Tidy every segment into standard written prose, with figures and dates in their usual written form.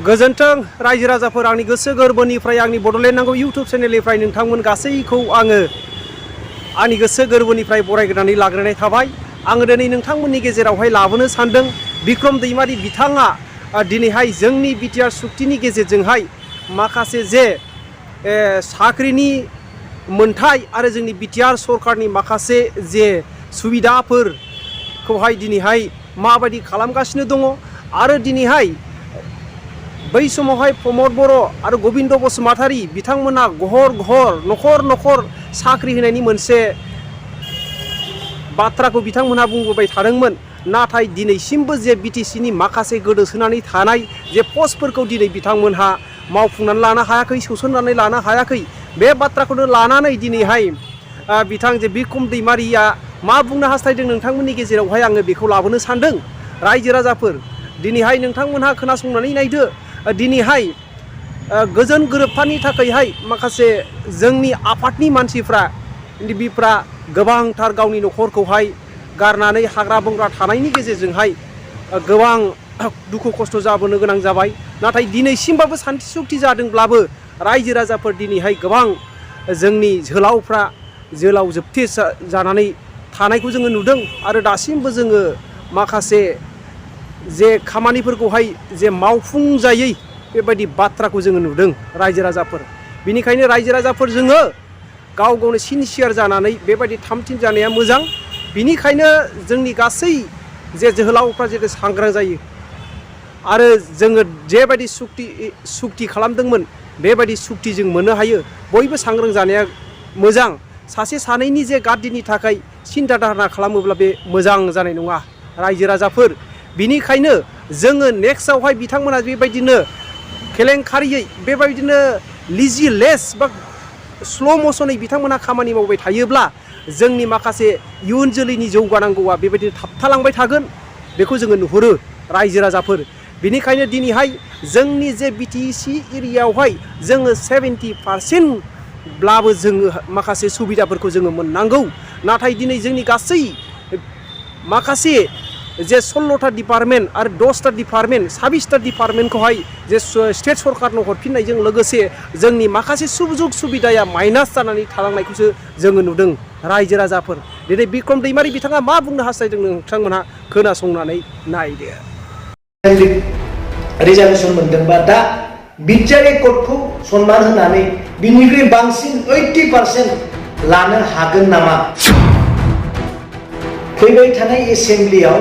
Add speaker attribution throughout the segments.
Speaker 1: गोजोन्थों रायजो राजाफोर आंनि गोसो गोरबोनिफ्राय आंनि बड'लेण्ड नांगौ इउटुब चेनेलनिफ्राय नोंथांमोन गासैखौ आङो आंनि गोसो गोरबोनिफ्राय बरायग्रोनानै लाग्रोनाय थाबाय। आङो दिनै नोंथांमोननि गेजेरावहाय लाबोनो सानदों बिक्रम दैमारि बिथाङा दिनैहाय जोंनि बिटिआर सुक्तिनि गेजेरजोंहाय माखासे जे साख्रिनि मोनथाय आरो जोंनि बिटिआर सरकारनि माखासे जे सुबिदाफोरखौहाय दिनैहाय माबायदि खालामगासिनो दङ आरो दिनैहाय बै समावहाय प्रमद बर' आरो गबिन्द बसुमतारी बिथांमोना घहर घहर नखर नखर साख्रि होनायनि मोनसे बाथ्राखौ बिथांमोनहा बुंबोबाय थादोंमोन। नाथाय दिनैसिमबो जे बिटिसिनि माखासे गोदोसोनानै थानाय जे पस्टफोरखौ दिनै बिथांमोनहा मावफुंनानै लानो हायाखै, सोसननानै लानो हायाखै। बे बाथ्राखौनो लानानै दिनैहाय बिथां जे बिक्रम दैमारिया मा बुंनो हास्थायदों नोंथांमोननि गेजेरावहाय आङो बेखौ लाबोनो सानदों। रायजो राजाफोर दिनैहाय नोंथांमोनहा खोनासंनानै नायदो। दिनैहाय गोजोन गोरोबथानि थाखायहाय माखासे जोंनि आफादनि मानसिफ्रा बिफ्रा गोबांथार गावनि न'खरखौहाय गारनानै हाग्रा बंग्रा थानायनि गेजेरजोंहाय गोबां दुखु खस्थ' जाबोनो गोनां जाबाय। नाथाय दिनैसिमबाबो सान्थि सुक्ति जादोंब्लाबो रायजो राजाफोर दिनैहाय गोबां जोंनि जोहोलावफ्रा जोलाव जोबथे जानानै थानायखौ जोङो नुदों आरो दासिमबो जोङो माखासे जे खामानिफोरखौहाय जे मावफुंजायै बेबायदि बाथ्राखौ जोङो नुदों रायजो राजाफोर। बिनिखायनो रायजो राजाफोर जोङो गाव गावनो सिनसियार जानानै बेबायदि थामथिम जानाया मोजां। बिनिखायनो जोंनि गासै जे जोहोलावफ्रा जेरै सांग्रां जायो आरो जोङो जेबायदि सुक्ति खालामदोंमोन बेबायदि सुक्ति जों मोननो हायो। बयबो सांग्रां जानाया मोजां। सासे सानैनि जे गादिनि थाखाय सिन्था धारना खालामोब्ला बे मोजां जानाय नङा रायजो राजाफोर। बिनिखायनो जोङो नेक्स्टआवहाय बिथांमोना बेबायदिनो केलेंकारियै बेबायदिनो लिजिलेस बा स्ल' मसनै बिथांमोना खामानि मावबाय थायोब्ला जोंनि माखासे इयुन जोलैनि जौगानांगौआ बेबायदिनो थाबथालांबाय थागोन। बेखौ जोङो नुहुरो रायजो राजाफोर। बिनिखायनो दिनैहाय जोंनि जे बिटिसि एरियायावहाय जोङो 70%ब्लाबो जोङो माखासे सुबिदाफोरखौ जोङो मोननांगौ। नाथाय दिनै जोंनि गासै माखासे जे 16टा डिपार्टमेन्ट आरो 10टा डिपार्टमेन्ट 26टा डिपार्टमेन्टखौहाय जे स्टेट सरकारनो हरफिननायजों लोगोसे जोंनि माखासे सुजुग सुबिदाया माइनास जानानै थालांनायखौसो जोङो नुदों रायजो राजाफोर। दिनै बिक्रम दैमारि बिथाङा मा बुंनो हास्थायदों नोंथांमोनहा खोनासंनानै नायदो।
Speaker 2: रिजार्भेसन मोनदोंबा दा बिटिआर कर्टखौ सनमान होनानै बिनिख्रुइ बांसिन 80% लानो हागोन नामा? फैबाय थानाय एसेम्ब्लियाव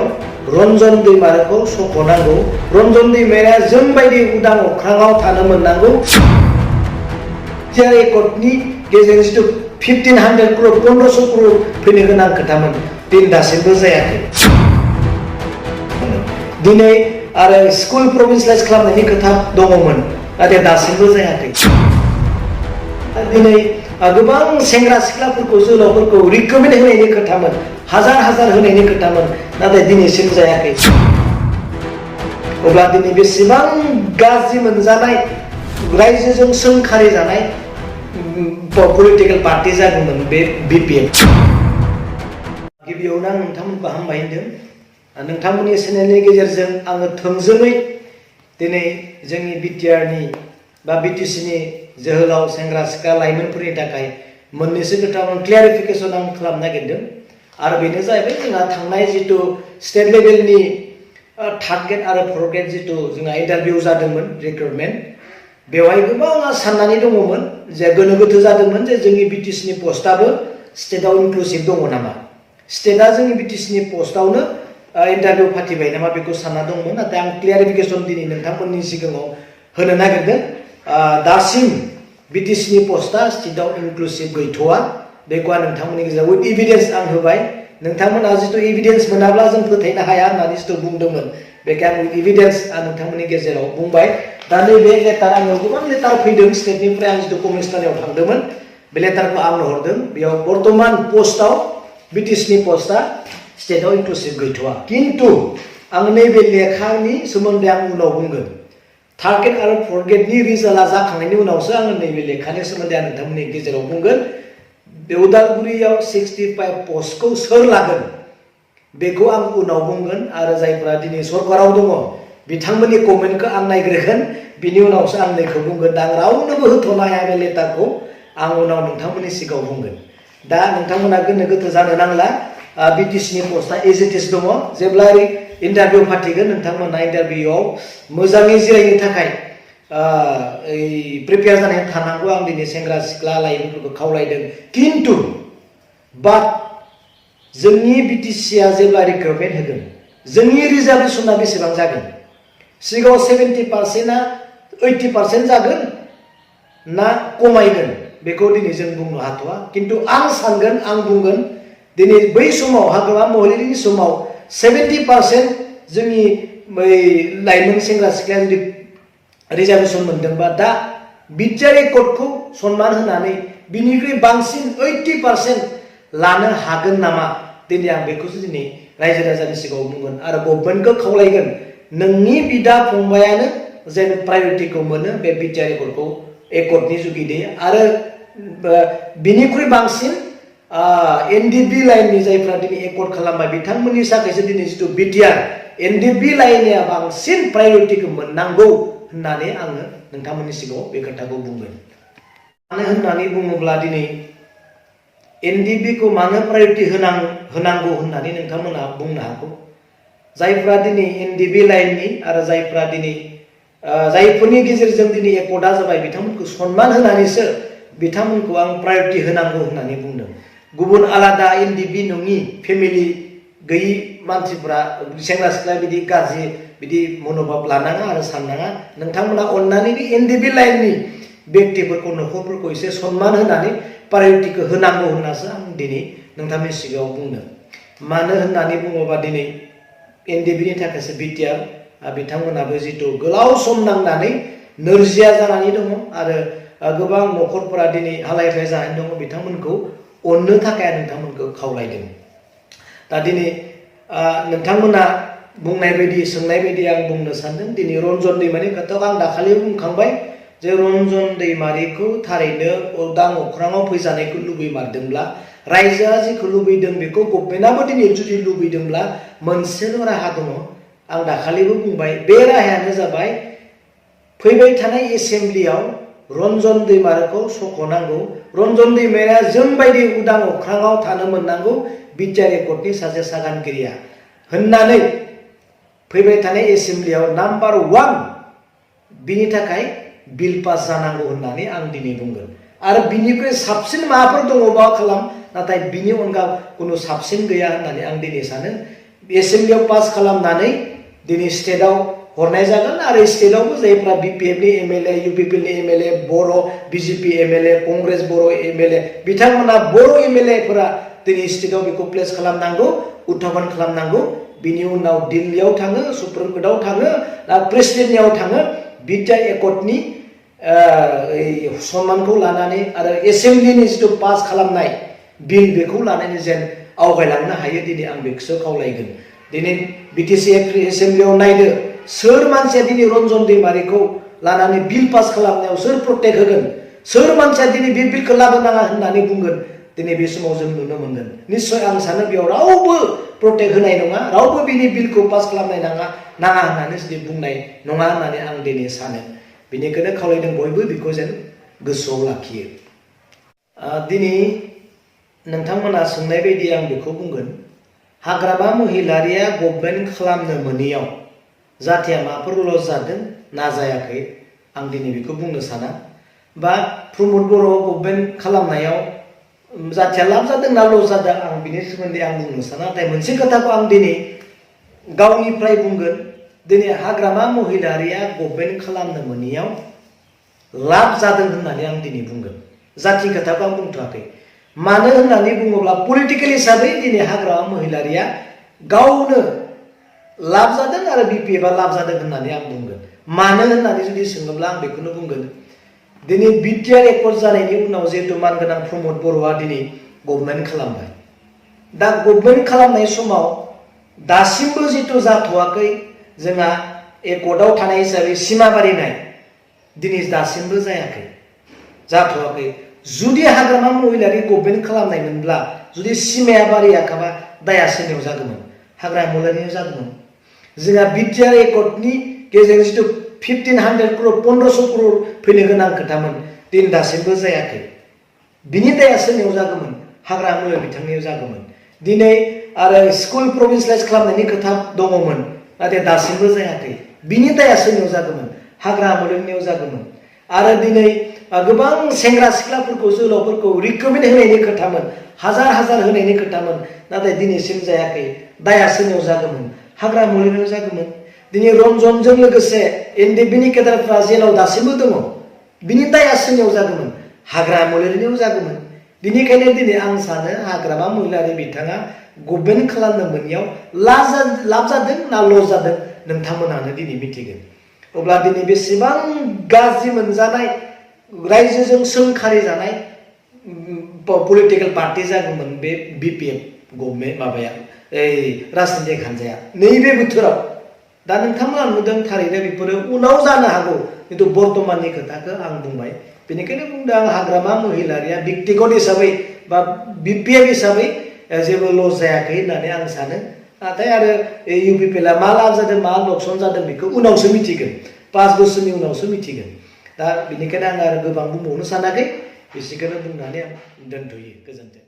Speaker 2: रन्जन दैमारिखौ सख'नांगौ। रन्जन दैमारिया जोंबायदि उदां अख्राङाव थानो मोननांगौ। बिटिआर कर्टनि गेजेरजों जिथु 1500 crore 1500 crore फैनो गोनां खोथामोन दिन दासिमबो जायाखै। दिनै आरो स्कुल प्रभिन्सियेलाइज खालामनायनि खोथा दङमोन नाथाय दासिमबो जायाखै। दिनै गोबां सेंग्रा सिख्लाफोरखौ जोहोलावफोरखौ रिक्रुटमेन्ट होनायनि खोथामोन, हाजार हाजार होनायनि खोथामोन नाथाय दिनैसिम जायाखै। अब्ला दिनै बेसेबां गाज्रि मोनजानाय रायजोजों सोंखारि जानाय पलिटिकेल पार्टि जागौमोन बे बिपिएफ। गिबियावनो आं नोंथांमोनखौ हामबाय होनदों। नोंथांमोननि चेनेलनि गेजेरजों आङो थोंजोङै दिनै जोंनि बिटिआरनि बा बिटिसिनि जोहोलाव सेंग्रा सिख्ला लाइमोनफोरनि थाखाय मोननैसो खोथा क्लियारिफिकेसन आं खालामनो नागिरदों। आरो बेनो जाहैबाय जोंहा थांनाय जिथु स्टेट लेभेलनि थार्ड ग्रेड आरो फर्थ ग्रेड जिथु जोंहा इन्टारभिउ जादोंमोन रिक्रुटमेन्ट, बेवहाय गोबां साननानै दङमोन जे गोनो गोथो जादोंमोन जे जोंनि बिटिसिनि पस्टआबो स्टेटआव इनक्लुसिभ दङ नामा, स्टेटआ जोंनि बिटिसिनि पस्टआवनो इन्टारभिउ फाथिबाय नामा बेखौ सानना दंमोन। नाथाय आं क्लियारिफिकेसन दिनै नोंथांमोननि सिगाङाव होनो नागिरदों। दासिम बिटिसिनि पस्टआ स्टेटआव इनक्लुसिभ गैथ'वा। बेखौ आं नोंथांमोननि गेजेराव उइथ इभिडेन्स आं होबाय। नोंथांमोनहा जिथु इभिडेन्स मोनाब्ला जों फोथायनो हाया होननानै जिथु बुंदोंमोन, बेखाय आं इभिडेन्स आं नोंथांमोननि गेजेराव बुंबाय। दा नैबे लेटार आंनाव गोबां लेटार फैदों स्टेटनिफ्राय। आं जिथु कमिसनारियाव थांदोंमोन बे लेटारखौ आंनो हरदों। बेयाव बर्तमान पस्टआव बिटिसिनि पस्टआ स्टेटआव इनक्लुसिभ गैथ'वा। खिन्थु आं नैबे लेखानि सोमोन्दै आं उनाव बुंगोन। थार्ड ग्रेड आरो फर्थ ग्रेडनि रिजाल्टआ जाखांनायनि उनावसो आङो नैबे लेखानि सोमोन्दै आं नोंथांमोननि गेजेराव बुंगोन। बे उदालगुरियाव 65 पस्टखौ सोर लागोन बेखौ आं उनाव बुंगोन। आरो जायफ्रा दिनै सरकाराव दङ बिथांमोननि कमेन्टखौ आं नायग्रोगोन बिनि उनावसो आं नैखौ बुंगोन दा आं रावनोबो होथ'नो हाया बे लेटारखौ आं उनाव नोंथांमोननि सिगाङाव बुंगोन दा नोंथांमोना गोनो गोथो जानो नांला बिटिसिनि पस्टआ एज इट इज दङ जेब्ला इन्टारभिउ फाथिगोन नोंथांमोना इन्टारभिउआव मोजाङै जिरायनो थाखाय प्रिपेयार जानानै थानांगौ आं दिनै सेंग्रा सिख्ला लाइमोनफोरखौ खावलायदों खिन्थु बाट जोंनि बिटिसिआ जेब्ला रिक्रुटमेन्ट होगोन जोंनि रिजार्भेसना बेसेबां जागोन सिगाङाव 70%आ 80% जागोन ना खमायगोन बेखौ दिनै जों बुंनो हाथ'वा खिन्थु आं सानगोन आं बुंगोन दिनै बै समाव हाग्रामा महिलारिनि समाव 70% जोंनि लाइमोन सेंग्रा सिख्लाया जुदि रिजार्भेसन मोनदोंबा दा बिटिआर एकर्डखौ सनमान होनानै बिनिख्रुइ बांसिन 80% लानो हागोन नामा दिनै आं बेखौसो दिनै रायजो राजानि सिगाङाव बुंगोन आरो गभर्नमेन्टखौ खावलायगोन नोंनि बिदा फंबायानो जेन प्रायरिटिखौ मोनो बे बिटिआर एकर्डनि जुगिदे आरो बिनिख्रुइ बांसिन एनडिबि लाइननि जायफ्रा दिनै एकर्ड खालामबाय बिथांमोननि थाखायसो दिनै जिथु बिटिआर एनडिबि लाइनआ बांसिन प्रायरिटिखौ मोननांगौ होननानै आङो नोंथांमोननि सिगाङाव बे खोथाखौ बुंगोन मानो होननानै बुङोब्ला दिनै एनडिबिखौ मानो प्रायरिटि होनांगौ होननानै नोंथांमोना बुंनो हागौ जायफ्रा दिनै एनडिबि लाइननि आरो जायफ्रा दिनै जायफोरनि गेजेरजों दिनै एकर्डआ जाबाय बिथांमोनखौ सनमान होनानैसो बिथांमोनखौ आं प्रायरिटि होनांगौ होननानै बुंदों गुबुन आलादा एनडिबि नङि फेमिलि गैयि मानसिफोरा सेंग्रा सिख्ला बिदि गाज्रि बिदि मनोभाब लानाङा आरो साननाङा नोंथांमोना अननानै बे एनडिबि लाइननि व्यक्तिफोरखौ न'खरफोरखौ एसे सनमान होनानै प्रायरिटिखौ होनांगौ होननासो आं दिनै नोंथांनि सिगाङाव बुंदों मानो होननानै बुङोबा दिनै एनडिबिनि थाखायसो बिटिआर बिथांमोनाबो जिथु गोलाव सम नांनानै नोरजिया जानानै दङ आरो गोबां न'खरफोरा दिनै हालाय हाफाय जानानै दङ बिथांमोनखौ अननो थाखाय नोंथांमोनखौ खावलायदों दा दिनै नोंथांमोना बुंनाय बायदि सोंनाय बायदि आं बुंनो सानदों दिनै रन्जन दैमारिनि खोथाखौ आं दाखालि बुंखांबाय जे रन्जन दैमारिखौ थारैनो उदां अख्राङाव फैजानायखौ लुबैमारदोंब्ला रायजोआ जिखौ लुबैदों बेखौ गभर्नमेन्टआबो दिनै जुदि लुबैदोंब्ला मोनसेल' राहा दङ आं दाखालिबो बुंबाय बे राहायानो जाबाय फैबाय थानाय एसेम्ब्लियाव रन्जन दैमारिखौ सख'नांगौ रन्जन दैमारिया जोंबायदि उदां अख्राङाव थानो मोननांगौ बिटिआर एकर्डनि सासे सागानगिरिया होननानै फैबाय थानाय एसेम्ब्लियाव नाम्बार 1 बिनि थाखाय बिल पास जानांगौ होननानै आं दिनै बुंगोन आरो बिनिफ्राय साबसिन माबाफोर दङबा खालाम नाथाय बिनि अनगा कुनु साबसिन गैया होननानै आं दिनै सानो एसेम्ब्लियाव पास खालामनानै दिनै स्टेटआव हरनाय जागोन आरो स्टेटआवबो जायफ्रा बिपिएफनि एमएलए इउपिपिएलनि एमएलए बर' बिजेपि एमएलए कंग्रेस बर' एमएलए बिथांमोना बर' एमएलएफोरा दिनै स्टेटआव बेखौ प्लेस खालामनांगौ उत्थापन खालामनांगौ बिनि उनाव दिल्लीयाव थाङो सुप्रिम कर्टआव थाङो ना प्रेसिडेन्टनियाव थाङो बिटिआर एकर्डनि सनमानखौ लानानै आरो एसेम्ब्लिनि जिथु पास खालामनाय बिल बेखौ लानानै जेन आवगायलांनो हायो दिनै आं बेखौसो खावलायगोन दिनै बिटिसि एसेम्ब्लियाव नायदो सोर मानसिया दिनै रन्जन दैमारिखौ लानानै बिल पास खालामनायाव सोर प्रटेक्ट होगोन सोर मानसिया दिनै बे बिलखौ लाबोनाङा होननानै बुंगोन दिनै बे समाव जों नुनो मोनगोन निस्सय आं सानो बेयाव रावबो प्रटेक्ट होनाय नङा रावबो बिनि बिलखौ पास खालामनाय नाङा होननानै जुदि बुंनाय नङा होननानै आं दिनै सानो बेनिखायनो खावलायदों बयबो बेखौ जेन गोसोआव लाखियो दिनै नोंथांमोना सोंनाय बायदि आं बेखौ बुंगोन हाग्रामा महिलारिया गभर्नमेन्ट खालामनो मोनैयाव जाथिया माफोर लस जादों ना जायाखै आं दिनै बेखौ बुंनो साना बा प्रमद बर' गभर्नमेन्ट खालामनायाव जाथिया लाब जादों ना लस जादों आं बिनि सोमोन्दै आं बुंनो साना नाथाय मोनसे खोथाखौ आं दिनै गावनिफ्राय बुंगोन दिनै हाग्रामा महिलारिया गभर्नमेन्ट खालामनो मोनैयाव लाब जादों होननानै आं दिनै बुंगोन जाथि खोथाखौ आं बुंथ'वाखै मानो होननानै बुङोब्ला पलिटिकेल हिसाबै दिनै हाग्रामा महिलारिया गावनो लाब जादों आरो बिपिएफआ लाब जादों होननानै आं बुंगोन मानो होननानै जुदि सोङोब्ला आं बेखौनो बुंगोन दिनै बिटिआर एकर्ड जानायनि उनाव जिहेतु मानगोनां प्रमद बर'आ दिनै गभर्नमेन्ट खालामबाय दा गभर्नमेन्ट खालामनाय समाव दासिमबो जितु जाथ'वाखै जोंहा एकर्डआव थानाय हिसाबै सिमा बारिनाय दिनै दासिमबो जायाखै जाथ'वाखै जुदि हाग्रामा महिलारि गभर्नमेन्ट खालामनायमोनब्ला जुदि सिमाया बारियाखैबा दाया सोरनियाव जागौमोन हाग्रामा महिलारिनियाव जागौमोन जोंहा बिटिआर एकर्डनि गेजेरजों जिथु 1500 crore 1500 crore फैनो गोनां खोथामोन दिन दासिमबो जायाखै बिनि दाया सोरनियाव जागौमोन हाग्रा मुलि बिथांनियाव जागौमोन दिनै आरो स्कुल प्रभिन्सियेलाइज खालामनायनि खोथा दङमोन नाथाय दासिमबो जायाखै बिनि दाया सोरनियाव जागौमोन हाग्रा मुलुगनियाव जागौमोन आरो दिनै गोबां सेंग्रा सिख्लाफोरखौ जोहोलावफोरखौ रिक्रुटमेन्ट होनायनि खोथामोन हाजार हाजार होनायनि खोथामोन नाथाय दिनैसिम जायाखै दाया सोरनियाव जागौमोन हाग्रा मुलुगनियाव जागौमोन दिनै रन्जनजों लोगोसे एनडिएफबिनि केडारफ्रा जेलाव दासिमबो दङ बिनि दाया सोरनियाव जागौमोन हाग्रा मुलुगनियाव जागौमन बिनिखायनो दिनै आं सानो हाग्रामा महिलारि बिथाङा गभर्नमेन्ट खालामनो मोनैयाव लाब जादों ना लस जादों नोंथांमोनानो दिनै मिथिगोन अब्ला दिनै बेसेबां गाज्रि मोनजानाय रायजोजों सोंखारि जानाय पलिटिकेल पार्टी जागौमोन बे बिपिएफ गभर्नमेन्ट माबाया राजनितिक हान्जाया नैबे बोथोराव दा नोंथांमोना नुदों थारैनो बेफोरो उनाव जानो हागौ खिन्थु बर्तमाननि खोथाखौ आं बुंबाय बेनिखायनो बुंदों आं हाग्रामा महिलारिया व्यक्तिगत हिसाबै बा बिपिएफ हिसाबै जेबो लस जायाखै होननानै आं सानो नाथाय आरो इउपिपिएलआ मा लाब जादों मा लकसन जादों बेखौ उनावसो मिथिगोन 5 बोसोरनि उनावसो मिथिगोन दा बेनिखायनो आं आरो गोबां बुंबावनो सानाखै एसेखौनो बुंनानै आं दोनथ'यो गोजोन्थों